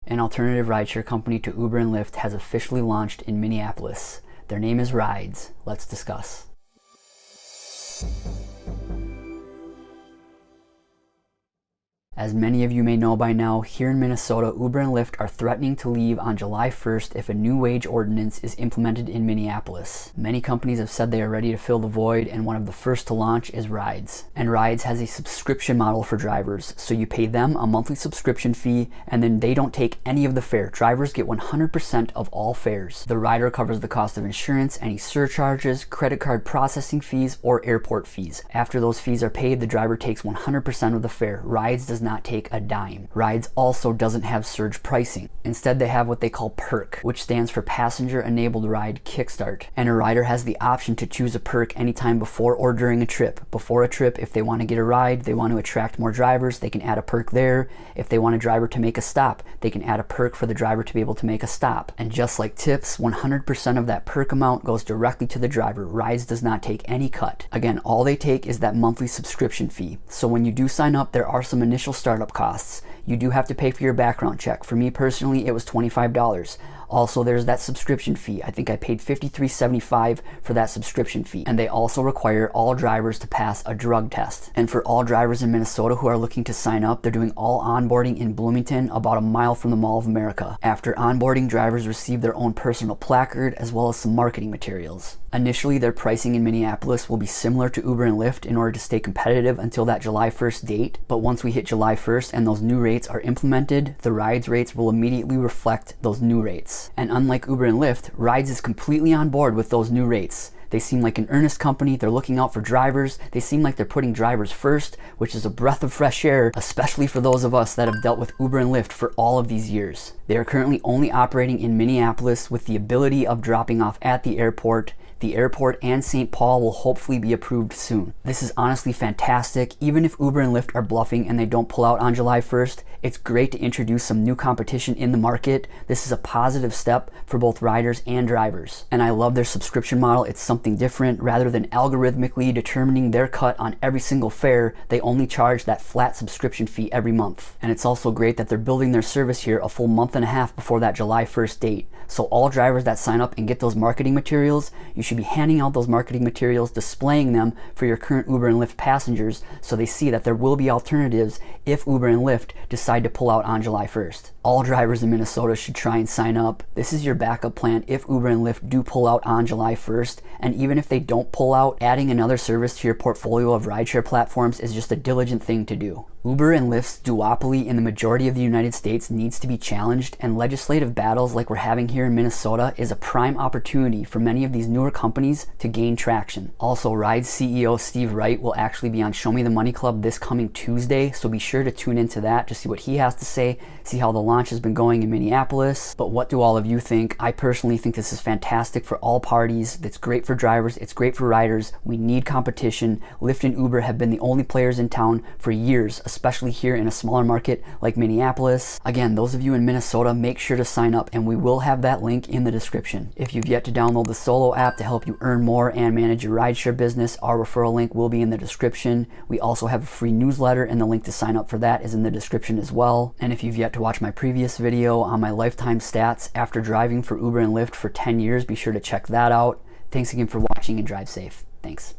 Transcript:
An alternative rideshare company to Uber and Lyft has officially launched in Minneapolis. Their name is Wridz. Let's discuss. As many of you may know by now, here in Minnesota, Uber and Lyft are threatening to leave on July 1st if a new wage ordinance is implemented in Minneapolis. Many companies have said they are ready to fill the void, and one of the first to launch is Wridz. And Wridz has a subscription model for drivers, so you pay them a monthly subscription fee, and then they don't take any of the fare. Drivers get 100% of all fares. The rider covers the cost of insurance, any surcharges, credit card processing fees, or airport fees. After those fees are paid, the driver takes 100% of the fare. Wridz does not take a dime. Wridz also doesn't have surge pricing. Instead, they have what they call PERK, which stands for Passenger Enabled Ride Kickstart. And a rider has the option to choose a PERK anytime before or during a trip. Before a trip, if they want to get a ride, they want to attract more drivers, they can add a PERK there. If they want a driver to make a stop, they can add a PERK for the driver to be able to make a stop. And just like tips, 100% of that PERK amount goes directly to the driver. Wridz does not take any cut. Again, all they take is that monthly subscription fee. So when you do sign up, there are some initial startup costs. You do have to pay for your background check. For me personally, it was $25. Also, there's that subscription fee. I think I paid $53.75 for that subscription fee. And they also require all drivers to pass a drug test. And for all drivers in Minnesota who are looking to sign up, they're doing all onboarding in Bloomington, about a mile from the Mall of America. After onboarding, drivers receive their own personal placard as well as some marketing materials. Initially, their pricing in Minneapolis will be similar to Uber and Lyft in order to stay competitive until that July 1st date. But once we hit July 1st and those new rates are implemented, the Wridz rates will immediately reflect those new rates. And unlike Uber and Lyft, Wridz is completely on board with those new rates. They seem like an earnest company. They're looking out for drivers. They seem like they're putting drivers first, which is a breath of fresh air, especially for those of us that have dealt with Uber and Lyft for all of these years. They are currently only operating in Minneapolis with the ability of dropping off at the airport. The airport and St. Paul will hopefully be approved soon. This is honestly fantastic. Even if Uber and Lyft are bluffing and they don't pull out on July 1st, it's great to introduce some new competition in the market. This is a positive step for both riders and drivers. And I love their subscription model. It's something different. Rather than algorithmically determining their cut on every single fare, they only charge that flat subscription fee every month. And it's also great that they're building their service here a full month and a half before that July 1st date. So all drivers that sign up and get those marketing materials, you should be handing out those marketing materials, displaying them for your current Uber and Lyft passengers so they see that there will be alternatives if Uber and Lyft decide to pull out on July 1st. All drivers in Minnesota should try and sign up. This is your backup plan if Uber and Lyft do pull out on July 1st. And even if they don't pull out, adding another service to your portfolio of rideshare platforms is just a diligent thing to do. Uber and Lyft's duopoly in the majority of the United States needs to be challenged, and legislative battles like we're having here in Minnesota is a prime opportunity for many of these newer companies to gain traction. Also, Wridz CEO Steve Wright will actually be on Show Me the Money Club this coming Tuesday, so be sure to tune into that to see what he has to say, see how the launch has been going in Minneapolis. But what do all of you think? I personally think this is fantastic for all parties. It's great for drivers, it's great for riders. We need competition. Lyft and Uber have been the only players in town for years, especially here in a smaller market like Minneapolis. Again, those of you in Minnesota, make sure to sign up, and we will have that link in the description. If you've yet to download the Solo app to help you earn more and manage your rideshare business, our referral link will be in the description. We also have a free newsletter, and the link to sign up for that is in the description as well. And if you've yet to watch my previous video on my lifetime stats after driving for Uber and Lyft for 10 years, be sure to check that out. Thanks again for watching, and drive safe. Thanks.